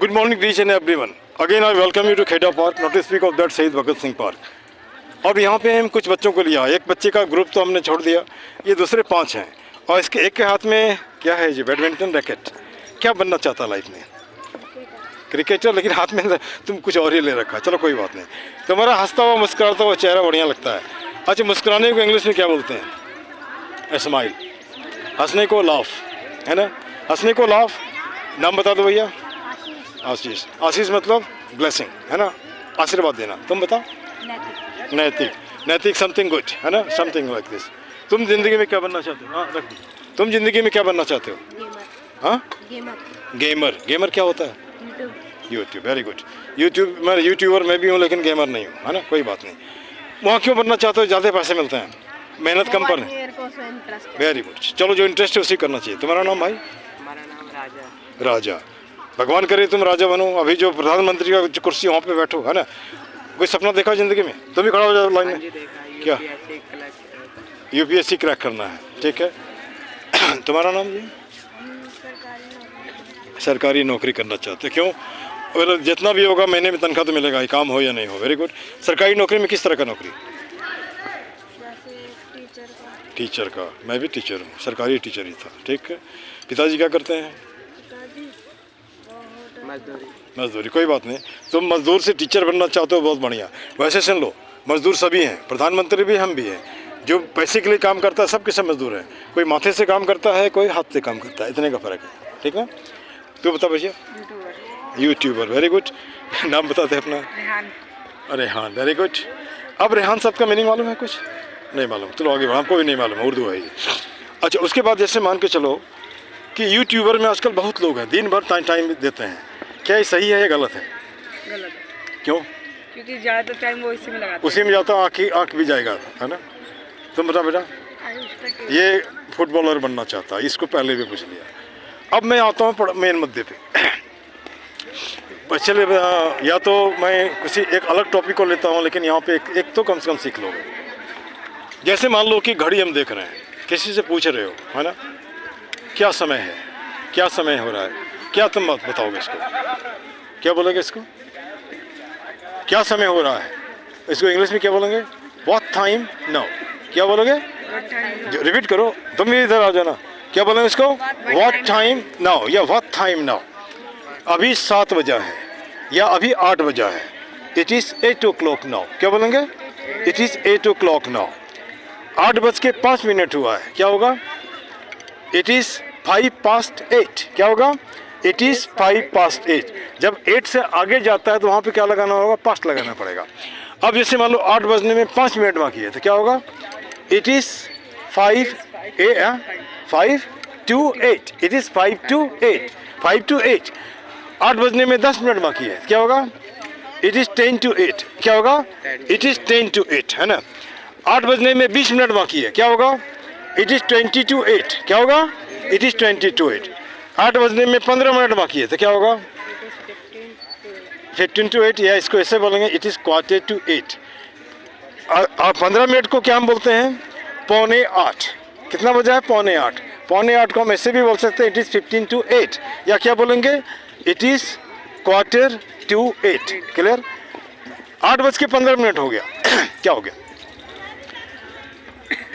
Good morning, each and everyone. Again, I welcome you to Kheda Park, not to speak of that Shahid Bhagat Singh Park. अब यहाँ पे हम कुछ बच्चों को लिया, एक बच्चे का ग्रुप तो हमने छोड़ दिया, ये दूसरे 5 हैं और इसके एक के हाथ में क्या है जी, बैडमिंटन रैकेट। क्या बनना चाहता लाइफ में? क्रिकेटर, लेकिन हाथ में तुम कुछ और ही ले रखा। चलो कोई बात नहीं, तुम्हारा हंसता हुआ मुस्कुराता हुआ चेहरा बढ़िया लगता है। अच्छा, मुस्कुराने को इंग्लिश में क्या बोलते हैं? स्माइल। हंसने को लाफ, है ना? हंसने को लाफ। नाम बता दो भैया। आशीष। आशीष मतलब ब्लेसिंग, है ना, आशीर्वाद देना। तुम बताओ। नैतिक। नैतिक समथिंग गुड, है ना, समथिंग लाइक दिस। तुम जिंदगी में क्या बनना चाहते हो? हाँ रख दो। तुम जिंदगी में क्या बनना चाहते हो? हाँ, गेमर। गेमर क्या होता है? यूट्यूब। Very good. यूट्यूब, मैं यूट्यूबर मैं भी हूँ लेकिन गेमर नहीं हूँ, है ना, कोई बात नहीं। वहाँ क्यों बनना चाहते हो? ज़्यादा पैसे मिलते हैं, मेहनत कम पर। Very good. चलो, जो इंटरेस्ट है उसी करना चाहिए। तुम्हारा नाम भाई? हमारा नाम राजा। राजा। भगवान करे तुम राजा बनो। अभी जो प्रधानमंत्री का जो कुर्सी वहाँ पे बैठो, है ना, कोई सपना देखा जिंदगी में? तुम भी खड़ा हो जाओ लाइन में। क्या? यूपीएससी क्रैक करना है, ठीक है। तुम्हारा नाम जी? सरकारी नौकरी करना चाहते हो। क्यों? और जितना भी होगा महीने में तनख्वाह तो मिलेगा ही, काम हो या नहीं हो। Very good. सरकारी नौकरी में किस तरह का नौकरी? टीचर का। मैं भी टीचर हूँ, सरकारी टीचर ही था, ठीक है। पिताजी क्या करते हैं? मजदूरी। कोई बात नहीं, तुम मजदूर से टीचर बनना चाहते हो, बहुत बढ़िया। वैसे सुन लो, मजदूर सभी हैं, प्रधानमंत्री भी, हम भी हैं। जो पैसे के लिए काम करता है सब के सब मजदूर हैं। कोई माथे से काम करता है, कोई हाथ से काम करता है, इतने का फ़र्क है, ठीक है। तू बता भैया। यूट्यूबर। Very good. नाम बताते हैं अपना? रेहान। Very good. अब रेहान साहब का मीनिंग मालूम है? कुछ नहीं मालूम। चलो आगे बढ़ो, हमको भी नहीं मालूम है, उर्दू है ये। अच्छा, उसके बाद जैसे मान के चलो कि यूट्यूबर में आजकल बहुत लोग हैं, दिन भर टाइम देते हैं। क्या ये सही है या गलत है? गलत। क्यों? क्योंकि ज़्यादा टाइम वो इसी में लगाते हैं। उसी में जाता, आँख भी जाएगा, है ना। तुम बता बेटा। ये फुटबॉलर बनना चाहता है, इसको पहले भी पूछ लिया। अब मैं आता हूँ मेन मुद्दे पे। चलिए, या तो मैं किसी एक अलग टॉपिक को लेता हूँ, लेकिन यहाँ पे एक तो कम से कम सीख लोगे। जैसे मान लो कि घड़ी हम देख रहे हैं, किसी से पूछ रहे हो, है ना, क्या समय है, क्या समय हो रहा है, क्या तुम बताओगे इसको? क्या बोलोगे इसको? क्या समय हो रहा है, इसको इंग्लिश में क्या बोलेंगे? What time now. क्या बोलोगे? रिपीट करो, तुम भी इधर आ जाना। क्या बोलेंगे इसको? व्हाट टाइम नाउ या व्हाट टाइम नाउ। अभी 7 बजा है या अभी 8 बजा है। It is 8 o'clock now. क्या बोलेंगे? It is 8 o'clock now. 8:05 हुआ है, क्या होगा? It is 5 past 8। क्या होगा? It is 5 past 8। जब 8 से आगे जाता है तो वहाँ पे क्या लगाना होगा? पास्ट लगाना पड़ेगा। अब जैसे मान लो 8 बजने में 5 मिनट बाकी है, तो क्या होगा? It is 5 to 8। It is 5 to 8। 5 to 8। 8 बजने में 10 मिनट बाकी है, क्या होगा? It is 10 to 8। क्या होगा? इट इज़ 10 to 8, है ना। 8 बजने में 20 मिनट बाकी है, क्या होगा? It is 20 to 8। क्या होगा? It is 20 to 8। 8 बजने में 15 मिनट बाकी है, तो क्या होगा? 15 to 8, या इसको ऐसे बोलेंगे, इट इज़ 7:45। 15 मिनट को क्या हम बोलते हैं? 7:45। कितना बजा है? 7:45। 7:45 को हम ऐसे भी बोल सकते हैं, इट इज़ 15 to 8, या क्या बोलेंगे? It is 7:45। क्लियर? 8:15 हो गया। क्या हो गया?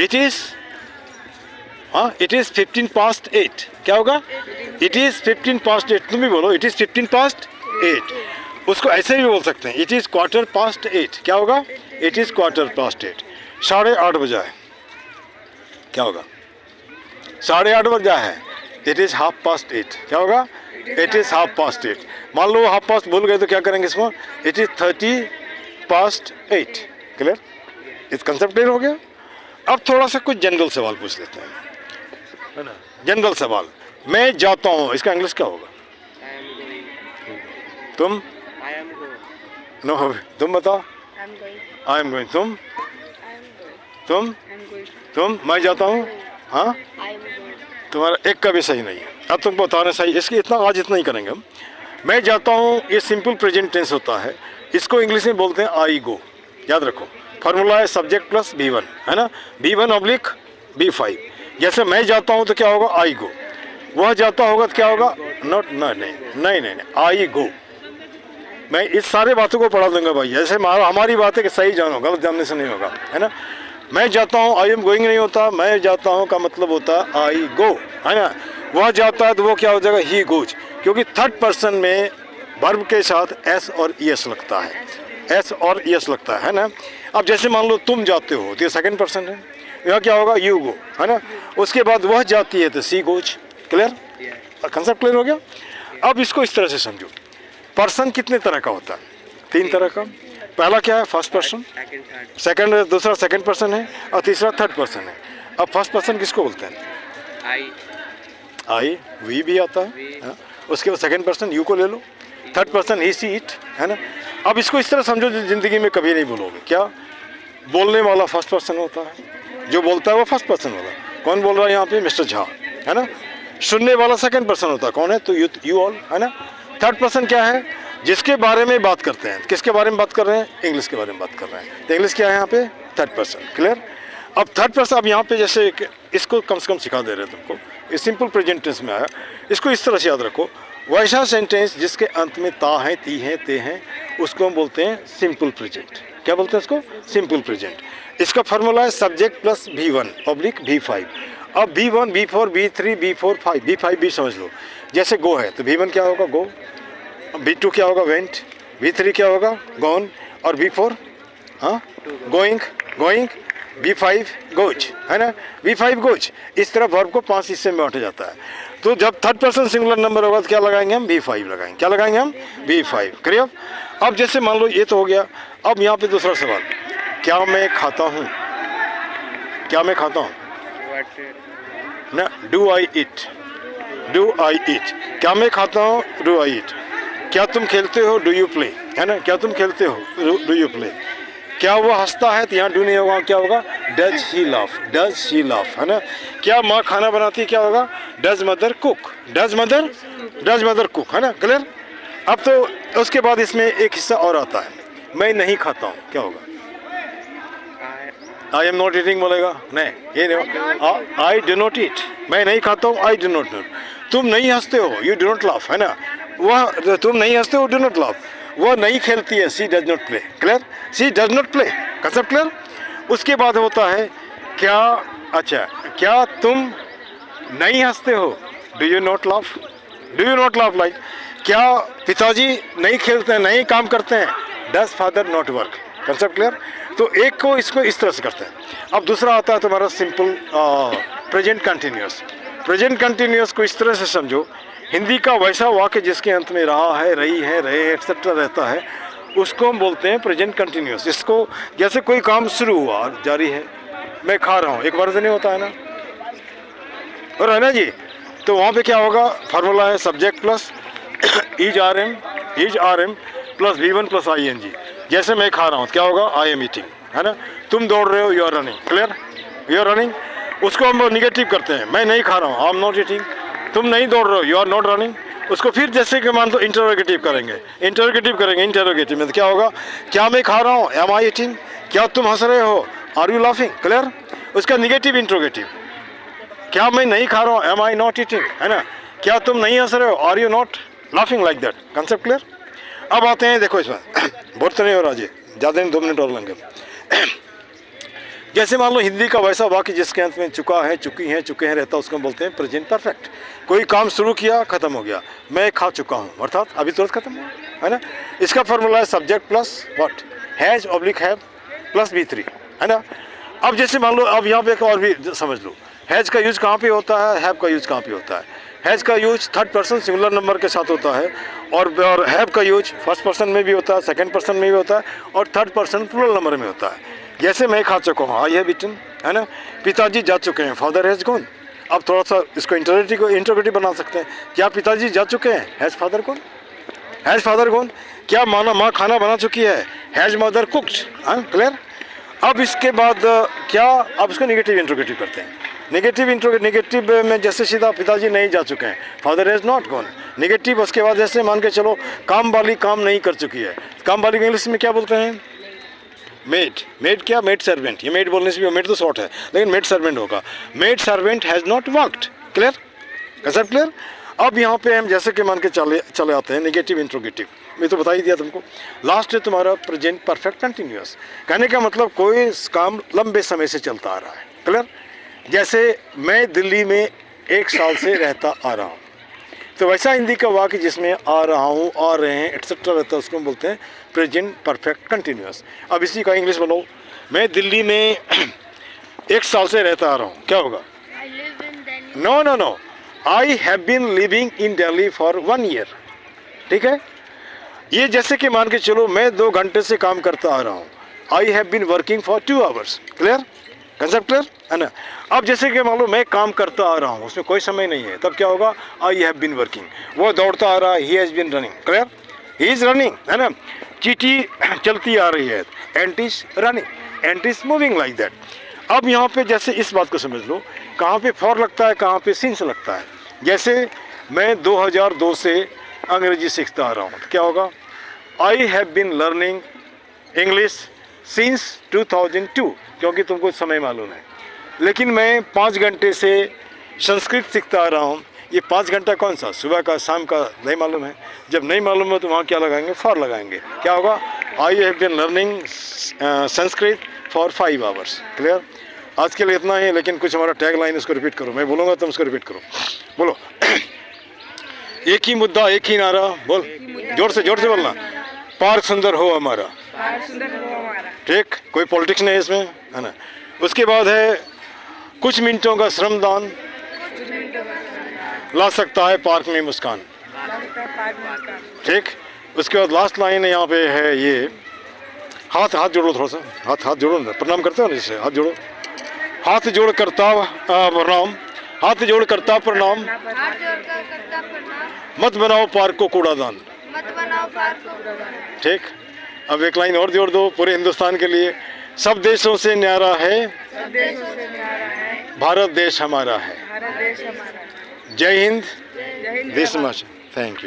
इट इज़, हाँ, इट इज़ 15 past 8। क्या होगा? It is 15 past 8। तुम भी बोलो, इट इज़ 15 past 8। उसको ऐसे भी बोल सकते हैं, इट इज़ 8:15। क्या होगा? It is 8:15। 8:30 बजा है, क्या होगा? 8:30 बजा है, इट इज़ 8:30। क्या होगा? It is 8:30। मान लो 8:30 भूल गए तो क्या करेंगे इसको? It is 30 past 8। क्लियर? इस कंसेप्ट क्लियर हो गया। अब थोड़ा सा कुछ जनरल सवाल पूछ लेते हैं, है ना। जनरल सवाल, मैं जाता हूँ, इसका इंग्लिश क्या होगा? तुम? नो, तुम बताओ। I am going. तुम? मैं जाता हूँ। हाँ, तुम्हारा एक का भी सही नहीं है। अब तुमको बताना सही, इसकी इतना आज इतना ही करेंगे हम। मैं जाता हूँ, ये सिंपल प्रेजेंट टेंस होता है। इसको इंग्लिश में बोलते हैं आई गो। याद रखो, फार्मूला है सब्जेक्ट प्लस V1, है ना। V1/B5। जैसे मैं जाता हूँ तो क्या होगा? आई गो। वह जाता होगा तो क्या होगा? नॉट नहीं, आई गो। मैं इस सारे बातों को पढ़ा दूंगा भाई, ऐसे हमारी बात है कि सही जानो, गलत जानने से नहीं होगा, है ना। मैं जाता हूँ, आई एम गोइंग नहीं होता, मैं जाता हूँ का मतलब होता है आई गो, है ना। वह जाता है तो वो क्या हो जाएगा, ही गोज, क्योंकि थर्ड पर्सन में वर्ब के साथ एस और ईएस लगता है, एस और ईएस लगता है ना। अब जैसे मान लो तुम जाते हो तो ये सेकंड पर्सन है, यहाँ क्या होगा, यू गो, है ना। उसके बाद वह जाती है तो she goes. Clear, concept clear हो गया। अब इसको इस तरह से समझो, पर्सन कितने तरह का होता है, 3 तरह का। पहला क्या है, फर्स्ट पर्सन, सेकंड, दूसरा सेकंड पर्सन है, और तीसरा थर्ड पर्सन है। अब फर्स्ट पर्सन किसको बोलते हैं, आई, वी भी आता है, हाँ? उसके बाद सेकंड पर्सन यू को ले लो, third person he she it, है ना। अब इसको इस तरह समझो, जिंदगी में कभी नहीं बोलोगे। क्या, बोलने वाला फर्स्ट पर्सन होता है, जो बोलता है वो फर्स्ट पर्सन होता है। कौन बोल रहा है यहाँ पे, मिस्टर झा, है ना। सुनने वाला सेकंड पर्सन होता है, कौन है, तो यू ऑल, है ना। थर्ड पर्सन क्या है, जिसके बारे में बात करते हैं, किसके बारे में बात कर रहे हैं, इंग्लिश के बारे में बात कर रहे हैं, तो इंग्लिश क्या है यहाँ पे, थर्ड पर्सन। क्लियर। अब थर्ड पर्सन, अब यहाँ पे जैसे इसको कम से कम सिखा दे रहे हैं तुमको, ये सिंपल प्रेजेंट टेंस में आया, इसको इस तरह से याद रखो। वैसा सेंटेंस जिसके अंत में ता है, ती है, ते हैं, उसको हम बोलते हैं सिंपल प्रेजेंट। क्या बोलते हैं इसको, सिंपल प्रेजेंट। इसका फार्मूला है subject plus V1 oblique V5। अब V1, V4, V3, V4, 5, V5 भी समझ लो। जैसे गो है तो V1 क्या होगा, गो, V2 क्या होगा, वेंट, V3 क्या होगा, गॉन, और V4 हाँ, गोइंग, V5 गोज, है ना, V5 गोज। इस तरह वर्ब को 5 हिस्से में बांटा जाता है। तो जब थर्ड पर्सन सिंगुलर नंबर होगा तो क्या लगाएंगे हम, V5 लगाएंगे। क्या लगाएंगे हम, V5। क्लियर। अब जैसे मान लो ये तो हो गया। अब यहाँ पे दूसरा सवाल, क्या मैं खाता हूँ, क्या मैं खाता हूँ ना, डू आई ईट, क्या मैं खाता हूँ, डू आई ईट। क्या तुम खेलते हो, डू यू प्ले, है ना, क्या तुम खेलते हो, डू यू प्ले। क्या वो हंसता है, तो यहाँ डू नहीं होगा, क्या होगा, डज ही लाफ, है ना। क्या माँ खाना बनाती है, क्या होगा, does mother cook, does mother cook, है ना। क्लियर। अब तो उसके बाद इसमें एक हिस्सा और आता है, मैं नहीं खाता हूँ, क्या होगा, आई एम नॉट ईटिंग बोलेगा, नहीं ये नहीं, आई डू नॉट ईट, मैं नहीं खाता हूँ, आई डू नॉट। तुम नहीं हंसते हो, यू डू नॉट लाफ, है ना। वह तुम नहीं हंसते हो, डू नॉट लाफ। वह नहीं खेलती है, she does not play. Clear, she does not play, concept clear. उसके बाद होता है क्या, अच्छा, क्या तुम नहीं हंसते हो, do you not laugh, like. क्या पिताजी नहीं खेलते हैं, नहीं काम करते हैं, does father not work, concept clear. तो एक को इसको इस तरह से करते हैं। अब दूसरा आता है तुम्हारा सिंपल प्रेजेंट कंटिन्यूअस को इस तरह से समझो, हिंदी का वैसा वाक्य जिसके अंत में रहा है, रही है, रहे एक्सेट्रा रहता है, उसको हम बोलते हैं प्रेजेंट कंटिन्यूअस। इसको जैसे कोई काम शुरू हुआ और जारी है, मैं खा रहा हूँ, एक बार से नहीं होता है ना, और है ना जी। तो वहाँ पे क्या होगा, फार्मूला है subject plus is are am plus V1 plus ING। जैसे मैं खा रहा हूँ क्या होगा, आई एम ईटिंग, है ना। तुम दौड़ रहे हो, you are running. Clear, you are running. उसको हम निगेटिव करते हैं, मैं नहीं खा रहा हूँ, आई एम नॉट ईटिंग। तुम नहीं दौड़ रहे हो, यू आर नॉट रनिंग। उसको फिर जैसे कि मान लो इंटरोगेटिव करेंगे, इंटरोगेटिव में तो क्या होगा, क्या मैं खा रहा हूँ, एम आई ईटिंग। क्या तुम हंस रहे हो, आर यू लाफिंग। क्लियर। उसका निगेटिव इंटरोगेटिव, क्या मैं नहीं खा रहा हूँ, एम आई नॉट ईटिंग, है ना। क्या तुम नहीं हंस रहे हो, are you not laughing, like that, concept clear. अब आते हैं, देखो इसमें बहुत तो नहीं हो रहा जी, ज़्यादा नहीं, 2 मिनट और लेंगे। जैसे मान लो हिंदी का वैसा वाक्य जिसके अंत में चुका है, चुकी हैं, चुके हैं रहता है, उसको बोलते हैं प्रेजेंट परफेक्ट। कोई काम शुरू किया, खत्म हो गया, मैं खा चुका हूँ, अर्थात अभी तुरंत खत्म हुआ, है ना। इसका फॉर्मूला है subject plus what, has oblique have plus V3, है ना। अब जैसे मान लो, अब यहाँ पे एक और भी समझ लो, हैज का यूज कहाँ पे होता है, हैव का यूज कहाँ पे होता है। हैज का use third person singular number के साथ होता है, और हैव का यूज फर्स्ट पर्सन में भी होता है, सेकंड पर्सन में भी होता है, और थर्ड पर्सन प्लूरल नंबर में होता है। जैसे मैं खा चुका हूँ, आई हैव ईटन, है ना। पिताजी जा चुके हैं, फादर हैज गॉन। अब थोड़ा सा इसको इंटरोगेटिव बना सकते हैं, क्या पिताजी जा चुके हैं, हैज फादर गॉन। क्या माँ खाना बना चुकी है, हैज मदर कुक्ड, हाँ क्लियर। अब इसके बाद क्या, अब इसको निगेटिव इंटरोगेटिव करते हैं। निगेटिव में जैसे सीधा पिताजी नहीं जा चुके हैं, father has not gone, negative. उसके बाद जैसे मान के चलो काम वाली काम नहीं कर चुकी है, काम वाली को इंग्लिश में क्या बोलते हैं, मेड क्या, मेड सर्वेंट। ये मेड बोलने से भी, मेड तो शॉर्ट है लेकिन मेड सर्वेंट होगा, maid servant has not worked. Clear, concept clear. अब यहाँ पे हम जैसे कि मान के चले आते हैं नेगेटिव इंट्रोगेटिव, मैं तो बता ही दिया तुमको। लास्ट है तुम्हारा प्रेजेंट परफेक्ट कंटिन्यूअस, कहने का मतलब कोई काम लंबे समय से चलता आ रहा है। क्लियर? जैसे मैं दिल्ली में 1 साल से रहता आ रहा हूँ, तो वैसा हिंदी का वाक्य जिसमें आ रहा हूँ, आ रहे हैं, एट्सेट्रा रहता है, उसको हम बोलते हैं प्रेजेंट परफेक्ट कंटिन्यूअस। अब इसी का इंग्लिश बोलो, मैं दिल्ली में 1 साल से रहता आ रहा हूँ, क्या होगा? I live in Delhi. No no no, I have been living in Delhi for 1 year. ठीक है? ये जैसे कि मान के चलो मैं 2 घंटे से काम करता आ रहा हूँ, I have been working for 2 hours. Clear? Concept clear है ना? अब जैसे कि मान लो मैं काम करता आ रहा हूँ, उसमें कोई समय नहीं है, तब क्या होगा? I have been working. वो दौड़ता आ रहा है, he has been running. Clear? He is running, है ना? चींटी चलती आ रही है, ant is running, ant is moving like that. अब यहाँ पे जैसे इस बात को समझ लो, कहाँ पे फॉर लगता है, कहाँ पे सिंस लगता है। जैसे मैं 2002 से अंग्रेजी सीखता आ रहा हूँ, तो क्या होगा? I have been learning English since 2002, क्योंकि तुमको समय मालूम है। लेकिन मैं 5 घंटे से संस्कृत सीखता आ रहा हूँ, ये 5 घंटा कौन सा, सुबह का शाम का, नहीं मालूम है। जब नहीं मालूम है तो वहाँ क्या लगाएंगे? फॉर लगाएंगे। क्या होगा? I have been learning Sanskrit for 5 hours. Clear? आज के लिए इतना ही, लेकिन कुछ हमारा टैग लाइन इसको रिपीट करो, मैं बोलूँगा तुम उसको रिपीट करो। बोलो एक ही मुद्दा एक ही नारा, बोल जोर से बोलना। पार्क सुंदर हो हमारा। पार्क सुंदर हो हमारा। ठीक, कोई पॉलिटिक्स नहीं है इसमें, है ना? उसके बाद है कुछ मिनटों का श्रमदान ला सकता है पार्क में मुस्कान। पार्क में मुस्कान। ठीक, उसके बाद लास्ट लाइन यहाँ पे है ये, हाथ जोड़ो, थोड़ा सा हाथ जोड़ो ना, प्रणाम करते हो ना, जिससे हाथ जोड़ो, हाथ जोड़ करता प्रणाम, हाथ जोड़ करता प्रणाम, हाथ जोड़कर करता प्रणाम, मत बनाओ पार्क को कूड़ादान। मत बनाओ पार्क को कूड़ादान। ठीक, अब एक लाइन और जोड़ दो पूरे हिंदुस्तान के लिए, सब देशों से न्यारा है, सब देशों से न्यारा है, भारत देश हमारा है। भारत देश हमारा है। जय हिंद, जय Hind. This much, thank you.